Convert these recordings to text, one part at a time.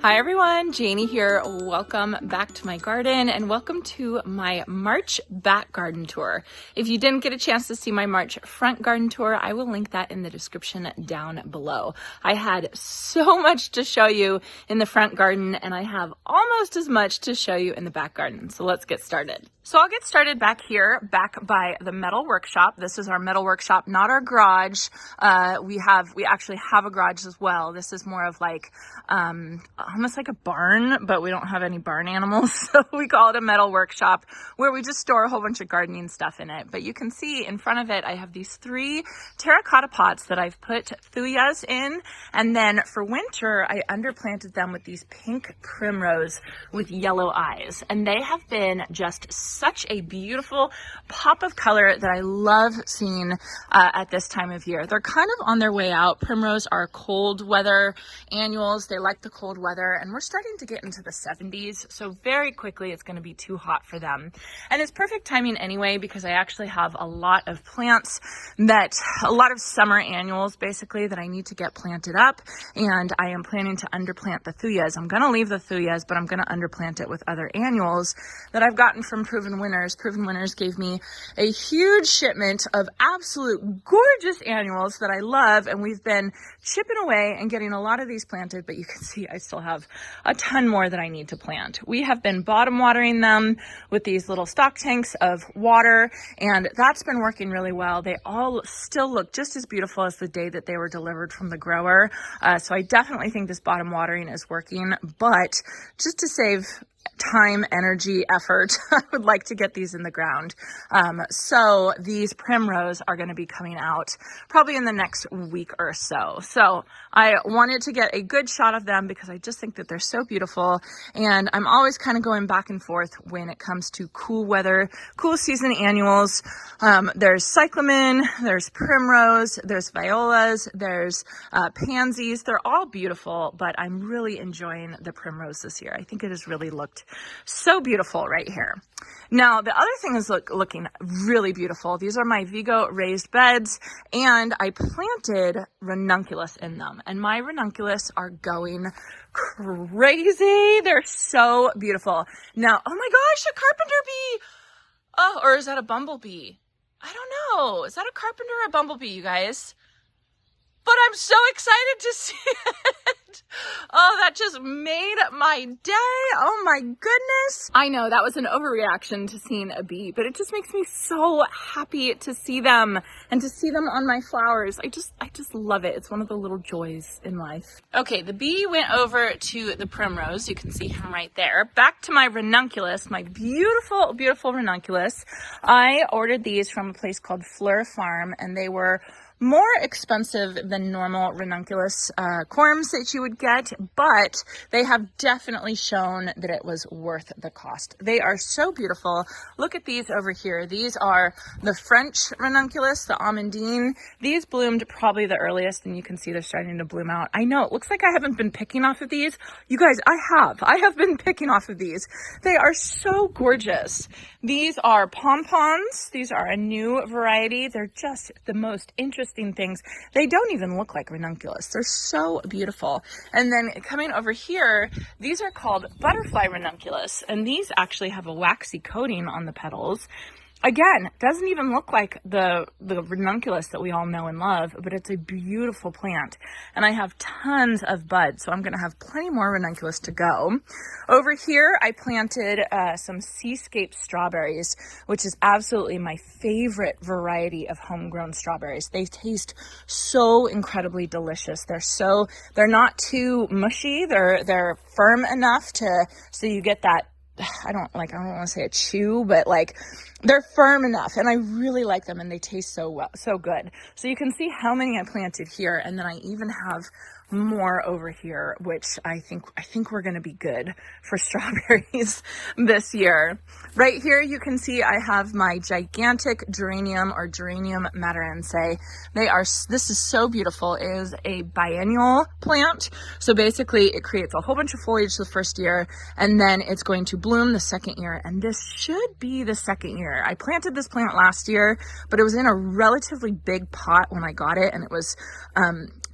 Hi everyone, Janie here. Welcome back to my garden and welcome to my March back garden tour. If you didn't get a chance to see my March front garden tour, I will link that in the description down below. I had so much to show you in the front garden and I have almost as much to show you in the back garden. So let's get started. So I'll get started back here, back by the metal workshop. This is our metal workshop, not our garage. We actually have a garage as well. This is more of like, almost like a barn, but we don't have any barn animals. So we call it a metal workshop where we just store a whole bunch of gardening stuff in it. But you can see in front of it, I have these 3 terracotta pots that I've put thuyas in. And then for winter, I underplanted them with these pink primrose with yellow eyes. And they have been just such a beautiful pop of color that I love seeing at this time of year. They're kind of on their way out. Primrose are cold weather annuals. They like the cold weather and we're starting to get into the 70s. So very quickly it's going to be too hot for them. And it's perfect timing anyway because I actually have a lot of plants a lot of summer annuals basically that I need to get planted up, and I am planning to underplant the thuyas. I'm going to leave the thuyas, but I'm going to underplant it with other annuals that I've gotten from Proven Winners. Proven Winners gave me a huge shipment of absolute gorgeous annuals that I love, and we've been chipping away and getting a lot of these planted, but you can see I still have a ton more that I need to plant. We have been bottom watering them with these little stock tanks of water, and that's been working really well. They all still look just as beautiful as the day that they were delivered from the grower. So I definitely think this bottom watering is working, but just to save time, energy, effort, I would like to get these in the ground. So these primrose are going to be coming out probably in the next week or so. So I wanted to get a good shot of them because I just think that they're so beautiful. And I'm always kind of going back and forth when it comes to cool weather, cool season annuals. There's cyclamen, there's primrose, there's violas, there's pansies. They're all beautiful, but I'm really enjoying the primrose this year. I think it has really looked so beautiful right here. Now, the other thing is looking really beautiful. These are my Vigo raised beds, and I planted ranunculus in them, and my ranunculus are going crazy. They're so beautiful. Now, oh my gosh, a carpenter bee. Oh, or is that a bumblebee? I don't know. Is that a carpenter or a bumblebee, you guys? But I'm so excited to see it. Oh, that just made my day. Oh my goodness. I know that was an overreaction to seeing a bee, but it just makes me so happy to see them and to see them on my flowers. I just love it. It's one of the little joys in life. Okay, the bee went over to the primrose. You can see him right there. Back to my ranunculus, my beautiful, beautiful ranunculus. I ordered these from a place called Fleur Farm, and they were more expensive than normal ranunculus corms that you would get, but they have definitely shown that it was worth the cost. They are so beautiful. Look at these over here. These are the French ranunculus, the Amandine. These bloomed probably the earliest, and you can see they're starting to bloom out. I know, it looks like I haven't been picking off of these. You guys, I have been picking off of these. They are so gorgeous. These are pompons. These are a new variety. They're just the most interesting things. They don't even look like ranunculus. They're so beautiful. And then coming over here, these are called butterfly ranunculus, and these actually have a waxy coating on the petals. Again, doesn't even look like the ranunculus that we all know and love, but it's a beautiful plant. And I have tons of buds, so I'm going to have plenty more ranunculus to go. Over here, I planted some Seascape strawberries, which is absolutely my favorite variety of homegrown strawberries. They taste so incredibly delicious. They're not too mushy. They're firm enough so you get that, I don't want to say a chew, but like they're firm enough, and I really like them, and they taste so good. So you can see how many I planted here, and then I even have more over here, which I think we're going to be good for strawberries this year. Right here, you can see I have my gigantic geranium or geranium matarense. This is so beautiful. It is a biennial plant. So basically it creates a whole bunch of foliage the first year, and then it's going to bloom bloom the second year, and this should be the second year. I planted this plant last year, but it was in a relatively big pot when I got it, and it was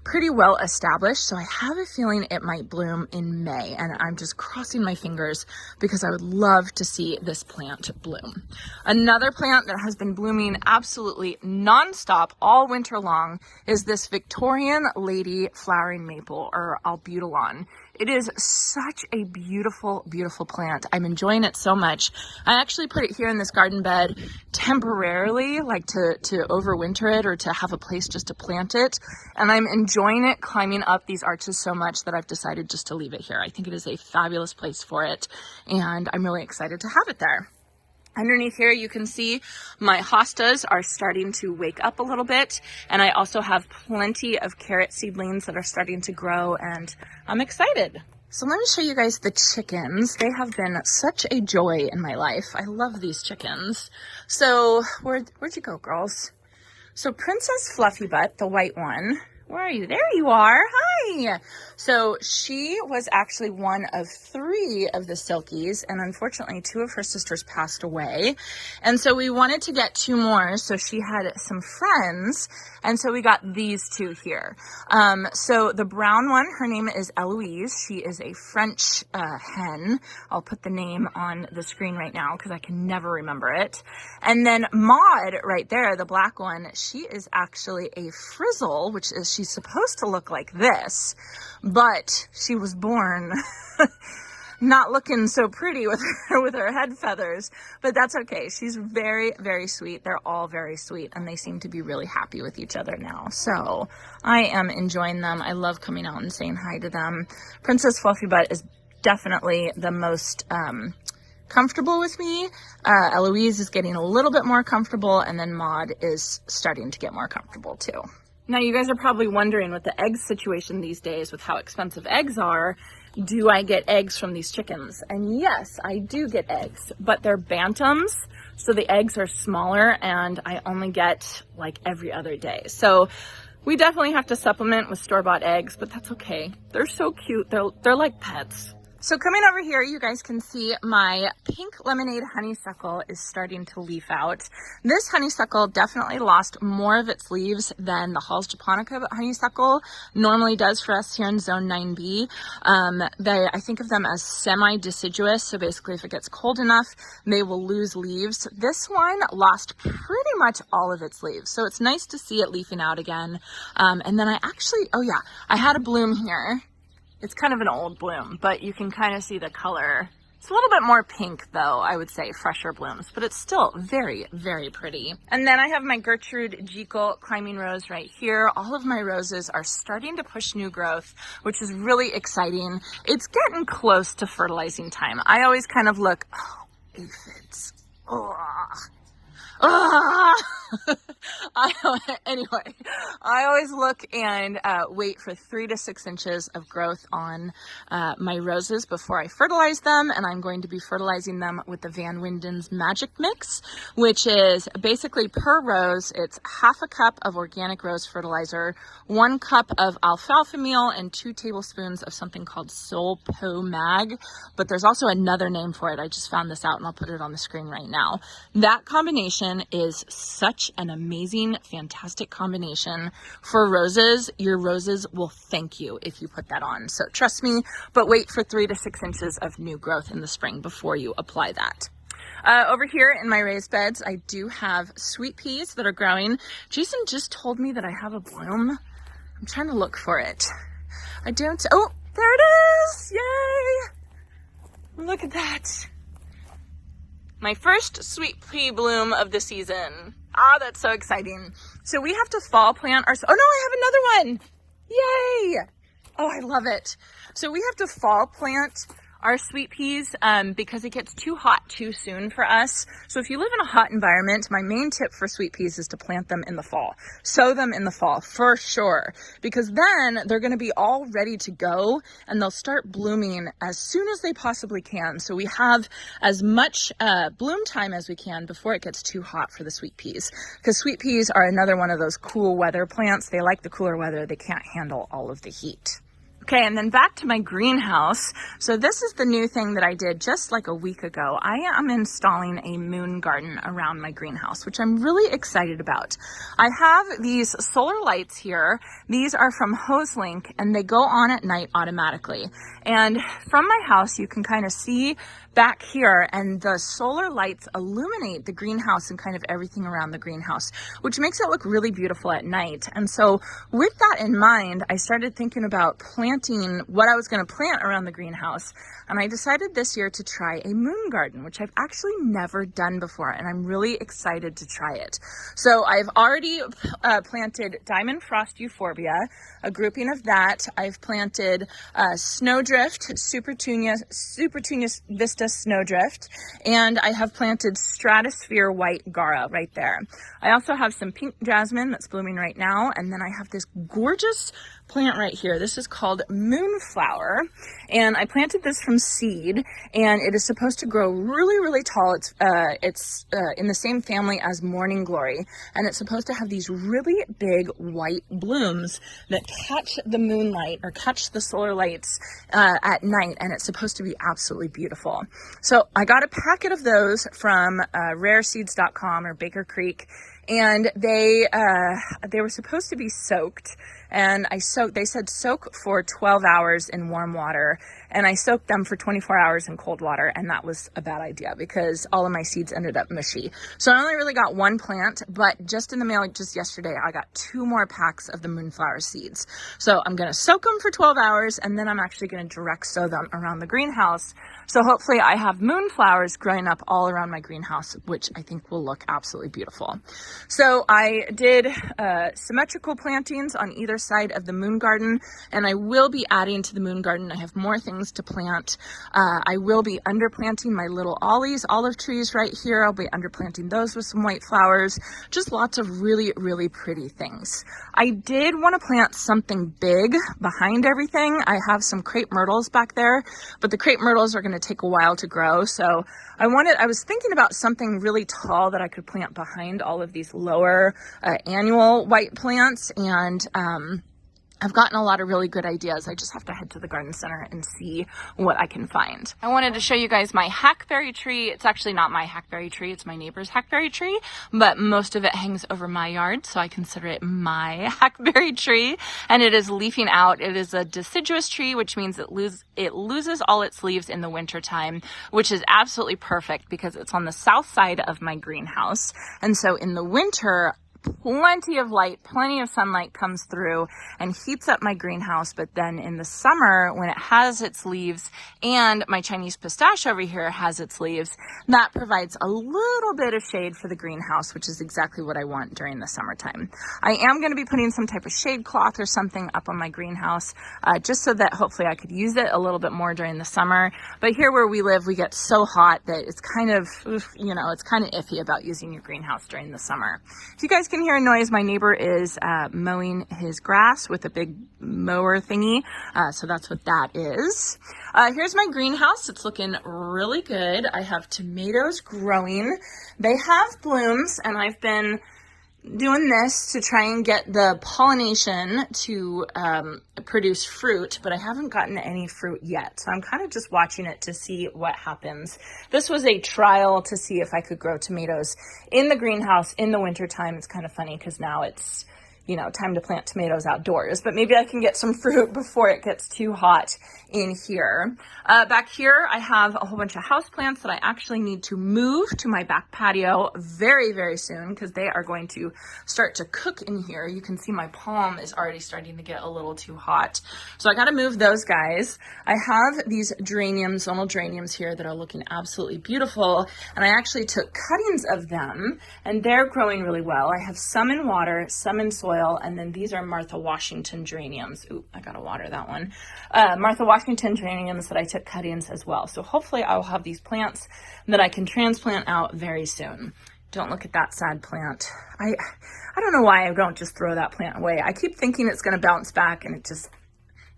pretty well established. So I have a feeling it might bloom in May, and I'm just crossing my fingers because I would love to see this plant bloom. Another plant that has been blooming absolutely nonstop all winter long is this Victorian Lady Flowering Maple, or Albutilon. It is such a beautiful, beautiful plant. I'm enjoying it so much. I actually put it here in this garden bed temporarily, like to overwinter it or to have a place just to plant it. And I'm enjoying it climbing up these arches so much that I've decided just to leave it here. I think it is a fabulous place for it, and I'm really excited to have it there. Underneath here, you can see my hostas are starting to wake up a little bit, and I also have plenty of carrot seedlings that are starting to grow, and I'm excited. So let me show you guys the chickens. They have been such a joy in my life. I love these chickens. So where'd you go, girls? So Princess Fluffy Butt, the white one, where are you? There you are. Hi. So she was actually one of 3 of the Silkies, and unfortunately 2 of her sisters passed away. And so we wanted to get 2 more. So she had some friends, and so we got these 2 here. So the brown one, her name is Eloise. She is a French hen. I'll put the name on the screen right now because I can never remember it. And then Maud right there, the black one, she is actually a Frizzle, which is, she's supposed to look like this, but she was born not looking so pretty with her head feathers, but that's okay. She's very, very sweet. They're all very sweet, and they seem to be really happy with each other now. So I am enjoying them. I love coming out and saying hi to them. Princess Fluffy Butt is definitely the most comfortable with me. Eloise is getting a little bit more comfortable, and then Maud is starting to get more comfortable too. Now, you guys are probably wondering with the egg situation these days, with how expensive eggs are, do I get eggs from these chickens? And yes, I do get eggs, but they're bantams, so the eggs are smaller, and I only get like every other day. So we definitely have to supplement with store-bought eggs, but that's okay. They're so cute. They're like pets. So coming over here, you guys can see my pink lemonade honeysuckle is starting to leaf out. This honeysuckle definitely lost more of its leaves than the Hall's japonica honeysuckle normally does for us here in Zone 9B. I think of them as semi-deciduous, so basically if it gets cold enough, they will lose leaves. This one lost pretty much all of its leaves, so it's nice to see it leafing out again. And then I had a bloom here. It's kind of an old bloom, but you can kind of see the color. It's a little bit more pink though, I would say, fresher blooms, but it's still very, very pretty. And then I have my Gertrude Jekyll climbing rose right here. All of my roses are starting to push new growth, which is really exciting. It's getting close to fertilizing time. I always kind of look, aphids. Anyway, I always look and wait for 3 to 6 inches of growth on my roses before I fertilize them, and I'm going to be fertilizing them with the Van Winden's Magic Mix, which is basically per rose, it's half a cup of organic rose fertilizer, 1 cup of alfalfa meal, and 2 tablespoons of something called Solpo Mag, but there's also another name for it. I just found this out and I'll put it on the screen right now. That combination is such an amazing, fantastic combination for roses. Your roses will thank you if you put that on. So trust me, but wait for 3 to 6 inches of new growth in the spring before you apply that. Over here in my raised beds, I do have sweet peas that are growing. Jason just told me that I have a bloom. I'm trying to look for it. I don't, oh, there it is. Yay. Look at that. My first sweet pea bloom of the season. Ah, that's so exciting. So we have to fall plant our, oh no, I have another one. Yay. Oh, I love it. So we have to fall plant our sweet peas because it gets too hot too soon for us. So if you live in a hot environment, my main tip for sweet peas is to plant them in the fall. Sow them in the fall for sure, because then they're going to be all ready to go and they'll start blooming as soon as they possibly can. So we have as much bloom time as we can before it gets too hot for the sweet peas, because sweet peas are another one of those cool weather plants. They like the cooler weather. They can't handle all of the heat. Okay, and then back to my greenhouse. So this is the new thing that I did just like a week ago. I am installing a moon garden around my greenhouse, which I'm really excited about. I have these solar lights here. These are from HoseLink, and they go on at night automatically. And from my house, you can kind of see back here, and the solar lights illuminate the greenhouse and kind of everything around the greenhouse, which makes it look really beautiful at night. And so with that in mind, I started thinking about planting what I was going to plant around the greenhouse. And I decided this year to try a moon garden, which I've actually never done before, and I'm really excited to try it. So I've already planted Diamond Frost Euphorbia, a grouping of that. I've planted Snowdrift, Supertunia Vista Snowdrift, and I have planted Stratosphere White Gara right there. I also have some pink jasmine that's blooming right now, and then I have this gorgeous plant right here. This is called Moonflower, and I planted this from seed, and it is supposed to grow really, really tall. It's in the same family as Morning Glory, and it's supposed to have these really big white blooms that catch the moonlight or catch the solar lights at night, and it's supposed to be absolutely beautiful. So I got a packet of those from rareseeds.com or Baker Creek, and they were supposed to be soaked, and they said soak for 12 hours in warm water, and I soaked them for 24 hours in cold water, and that was a bad idea because all of my seeds ended up mushy. So I only really got one plant, but just in the mail just yesterday, I got 2 more packs of the Moonflower seeds. So I'm going to soak them for 12 hours, and then I'm actually going to direct sow them around the greenhouse. So hopefully I have moonflowers growing up all around my greenhouse, which I think will look absolutely beautiful. So I did symmetrical plantings on either side of the moon garden, and I will be adding to the moon garden. I have more things to plant. I will be underplanting my little olive trees right here. I'll be underplanting those with some white flowers. Just lots of really, really pretty things. I did want to plant something big behind everything. I have some crepe myrtles back there, but the crepe myrtles are going to take a while to grow. So I was thinking about something really tall that I could plant behind all of these lower annual white plants, and I've gotten a lot of really good ideas. I just have to head to the garden center and see what I can find. I wanted to show you guys my hackberry tree. It's actually not my hackberry tree, it's my neighbor's hackberry tree, but most of it hangs over my yard, so I consider it my hackberry tree, and it is leafing out. It is a deciduous tree, which means it loses all its leaves in the winter time, which is absolutely perfect because it's on the south side of my greenhouse. And so in the winter, plenty of light, plenty of sunlight comes through and heats up my greenhouse. But then in the summer, when it has its leaves and my Chinese pistache over here has its leaves, that provides a little bit of shade for the greenhouse, which is exactly what I want during the summertime. I am going to be putting some type of shade cloth or something up on my greenhouse, just so that hopefully I could use it a little bit more during the summer. But here where we live, we get so hot that it's kind of, it's kind of iffy about using your greenhouse during the summer. If you guys can hear a noise, my neighbor is mowing his grass with a big mower thingy, so that's what that is. Here's my greenhouse. It's looking really good. I have tomatoes growing. They have blooms, and I've been doing this to try and get the pollination to produce fruit, but I haven't gotten any fruit yet. So I'm kind of just watching it to see what happens. This was a trial to see if I could grow tomatoes in the greenhouse in the winter time. It's kind of funny because now it's, time to plant tomatoes outdoors, but maybe I can get some fruit before it gets too hot in here. Back here, I have a whole bunch of houseplants that I actually need to move to my back patio very, very soon because they are going to start to cook in here. You can see my palm is already starting to get a little too hot. So I got to move those guys. I have these geraniums, zonal geraniums here that are looking absolutely beautiful. And I actually took cuttings of them and they're growing really well. I have some in water, some in soil, and then these are Martha Washington geraniums. Ooh, I got to water that one. Martha Washington geraniums that I took cuttings as well. So hopefully I will have these plants that I can transplant out very soon. Don't look at that sad plant. I don't know why I don't just throw that plant away. I keep thinking it's going to bounce back and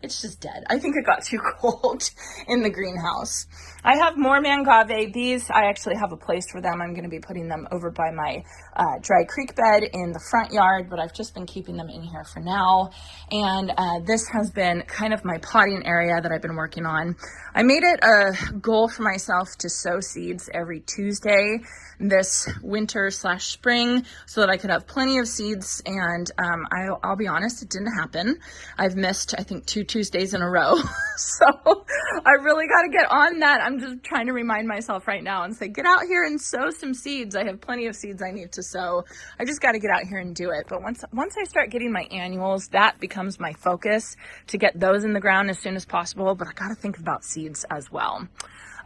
It's just dead. I think it got too cold in the greenhouse. I have more mangave. These, I actually have a place for them. I'm going to be putting them over by my dry creek bed in the front yard, but I've just been keeping them in here for now. And this has been kind of my potting area that I've been working on. I made it a goal for myself to sow seeds every Tuesday this winter/spring so that I could have plenty of seeds, and I'll be honest, it didn't happen. I've missed, I think, 2 Tuesdays in a row. So I really got to get on that. I'm just trying to remind myself right now and say, get out here and sow some seeds. I have plenty of seeds I need to sow. I just got to get out here and do it. But once I start getting my annuals, that becomes my focus, to get those in the ground as soon as possible. But I got to think about seeds as well.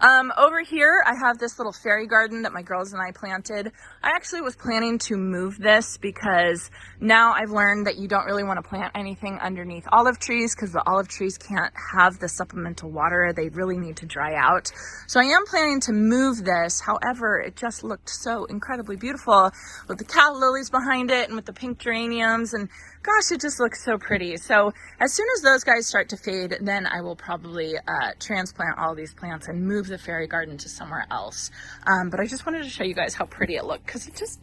Over here, I have this little fairy garden that my girls and I planted. I actually was planning to move this because now I've learned that you don't really want to plant anything underneath olive trees because the olive trees can't have the supplemental water. They really need to dry out. So I am planning to move this. However, it just looked so incredibly beautiful with the calla lilies behind it and with the pink geraniums, and gosh, it just looks so pretty. So as soon as those guys start to fade, then I will probably transplant all these plants and move the fairy garden to somewhere else. But I just wanted to show you guys how pretty it looked, because it just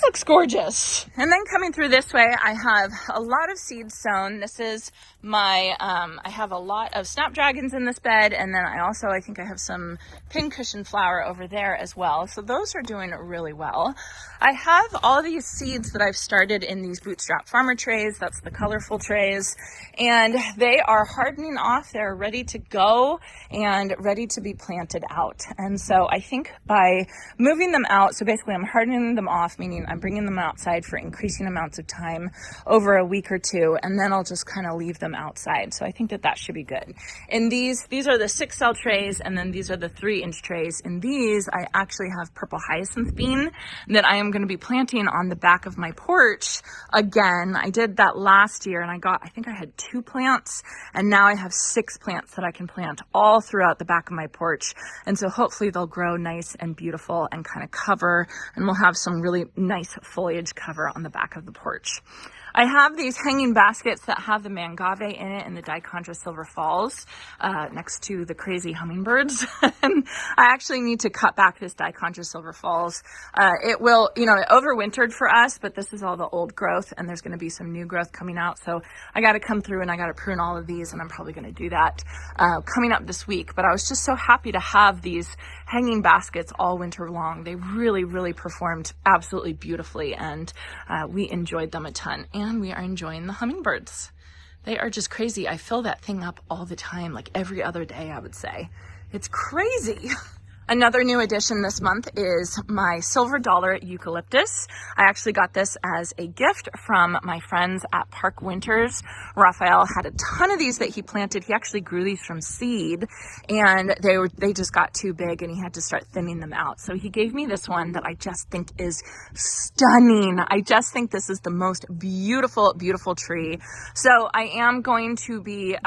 looks gorgeous. And then coming through this way, I have a lot of seeds sown. This is my, I have a lot of snapdragons in this bed, and then I think I have some pincushion flower over there as well. So those are doing really well. I have all these seeds that I've started in these Bootstrap Farmer trays. That's the colorful trays, and they are hardening off. They're ready to go and ready to be planted out. And so I think by moving them out, so basically I'm hardening them off, meaning I'm bringing them outside for increasing amounts of time over a week or two, and then I'll just kind of leave them outside. So I think that should be good. And these are the 6-cell trays, and then these are the 3-inch trays. In these, I actually have purple hyacinth bean that I am going to be planting on the back of my porch again. I did that last year, and I think I had 2 plants, and now I have 6 plants that I can plant all throughout the back of my porch. And so hopefully they'll grow nice and beautiful and kind of cover, and we'll have some really nice foliage cover on the back of the porch. I have these hanging baskets that have the mangave in it and the Dichondra Silver Falls next to the crazy hummingbirds. And I actually need to cut back this Dichondra Silver Falls. It will, it overwintered for us, but this is all the old growth, and there's going to be some new growth coming out. So I got to come through and I got to prune all of these, and I'm probably going to do that coming up this week. But I was just so happy to have these hanging baskets all winter long. They really, really performed absolutely beautifully, and we enjoyed them a ton. And we are enjoying the hummingbirds. They are just crazy. I fill that thing up all the time, like every other day, I would say. It's crazy. Another new addition this month is my silver dollar eucalyptus. I actually got this as a gift from my friends at Park Winters. Raphael had a ton of these that he planted. He actually grew these from seed, and they just got too big, and he had to start thinning them out. So he gave me this one that I just think is stunning. I just think this is the most beautiful, beautiful tree. So I am going to be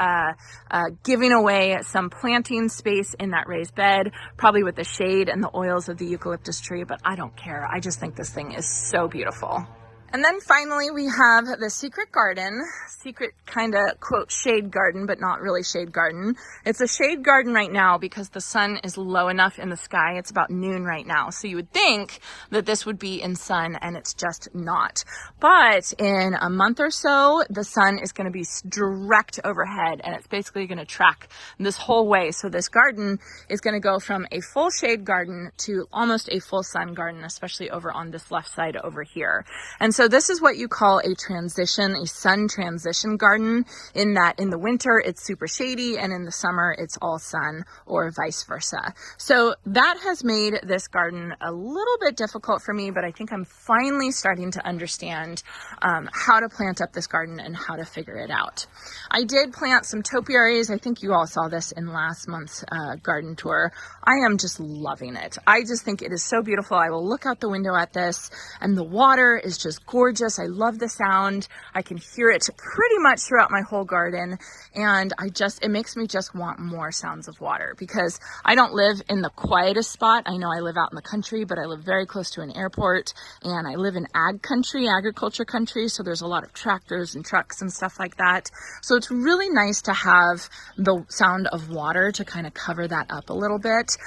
giving away some planting space in that raised bed, probably with the shade and the oils of the eucalyptus tree, but I don't care. I just think this thing is so beautiful. And then finally, we have the secret garden, secret kind of quote shade garden, but not really shade garden. It's a shade garden right now because the sun is low enough in the sky. It's about noon right now. So you would think that this would be in sun, and it's just not. But in a month or so, the sun is going to be direct overhead, and it's basically going to track this whole way. So this garden is going to go from a full shade garden to almost a full sun garden, especially over on this left side over here. And so this is what you call a transition, a sun transition garden, in that in the winter it's super shady and in the summer it's all sun, or vice versa. So that has made this garden a little bit difficult for me, but I think I'm finally starting to understand how to plant up this garden and how to figure it out. I did plant some topiaries. I think you all saw this in last month's garden tour. I am just loving it. I just think it is so beautiful. I will look out the window at this, and the water is just gorgeous. I love the sound. I can hear it pretty much throughout my whole garden. And it makes me just want more sounds of water, because I don't live in the quietest spot. I know I live out in the country, but I live very close to an airport, and I live in agriculture country. So there's a lot of tractors and trucks and stuff like that. So it's really nice to have the sound of water to kind of cover that up a little bit.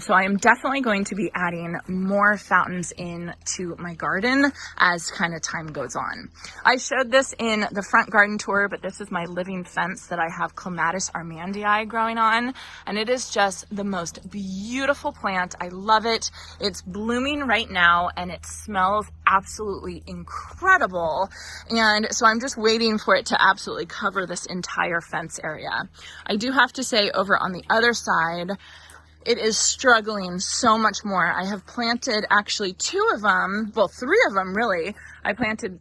So I am definitely going to be adding more fountains into my garden as kind of time goes on. I showed this in the front garden tour, but this is my living fence that I have Clematis armandii growing on, and it is just the most beautiful plant. I love it. It's blooming right now, and it smells absolutely incredible. And so I'm just waiting for it to absolutely cover this entire fence area. I do have to say, over on the other side, it is struggling so much more. I have planted actually three of them really. I planted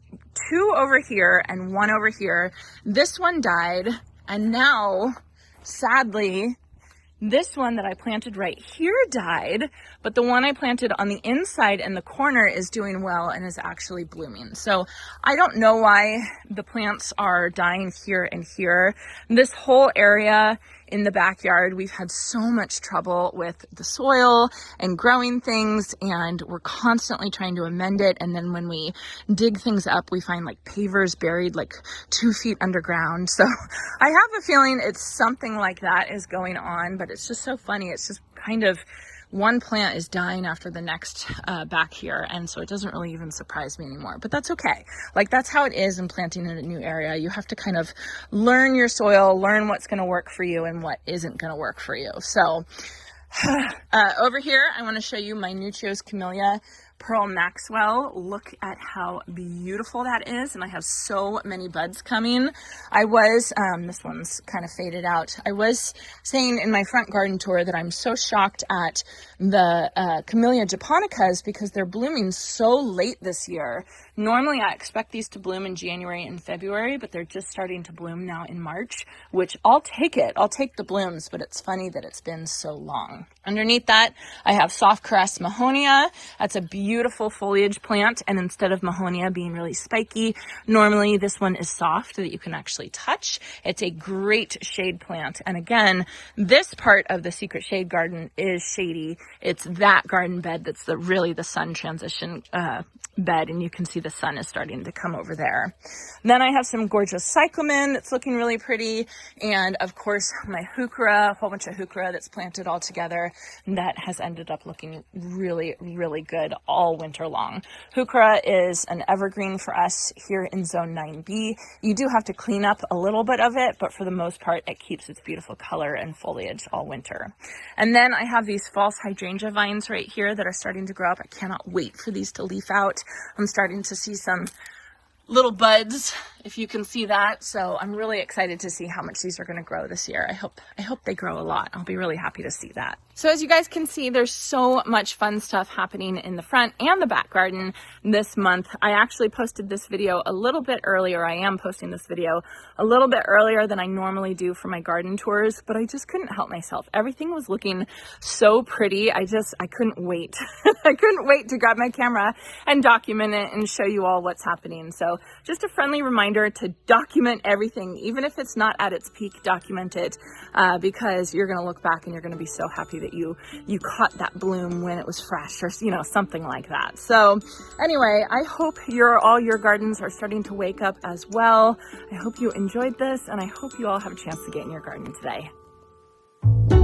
2 over here and 1 over here. This one died, and now, sadly, this one that I planted right here died, but the one I planted on the inside in the corner is doing well and is actually blooming. So I don't know why the plants are dying here and here. This whole area in the backyard, we've had so much trouble with the soil and growing things, and we're constantly trying to amend it. And then when we dig things up, we find like pavers buried like 2 feet underground. So I have a feeling it's something like that is going on, but it's just so funny. It's just kind of one plant is dying after the next back here, and so it doesn't really even surprise me anymore, but that's okay. Like, that's how it is in planting in a new area. You have to kind of learn your soil, learn what's going to work for you and what isn't going to work for you. So over here, I want to show you my Nutrios Camellia Pearl Maxwell. Look at how beautiful that is, and I have so many buds coming. I was, this one's kind of faded out. I was saying in my front garden tour that I'm so shocked at the Camellia japonicas because they're blooming so late this year. Normally I expect these to bloom in January and February, but they're just starting to bloom now in March, which I'll take it. I'll take the blooms, but it's funny that it's been so long. Underneath that, I have soft caress mahonia. That's a beautiful foliage plant, and instead of mahonia being really spiky, normally this one is soft that you can actually touch. It's a great shade plant, and again, this part of the Secret Shade Garden is shady. It's that garden bed that's really the sun transition bed, and you can see the sun is starting to come over there. Then I have some gorgeous cyclamen that's looking really pretty, and of course my heuchera, a whole bunch of heuchera that's planted all together that has ended up looking really, really good all winter long. Heuchera is an evergreen for us here in Zone 9B. You do have to clean up a little bit of it, but for the most part it keeps its beautiful color and foliage all winter. And then I have these false hydrangea vines right here that are starting to grow up. I cannot wait for these to leaf out. I'm starting to see some little buds, if you can see that. So I'm really excited to see how much these are going to grow this year. I hope they grow a lot. I'll be really happy to see that. So as you guys can see, there's so much fun stuff happening in the front and the back garden this month. I actually posted this video a little bit earlier. I am posting this video a little bit earlier than I normally do for my garden tours, but I just couldn't help myself. Everything was looking so pretty. I couldn't wait. I couldn't wait to grab my camera and document it and show you all what's happening. So just a friendly reminder to document everything, even if it's not at its peak, document it, because you're going to look back and you're going to be so happy that you caught that bloom when it was fresh, or something like that. So anyway, I hope all your gardens are starting to wake up as well. I hope you enjoyed this, and I hope you all have a chance to get in your garden today.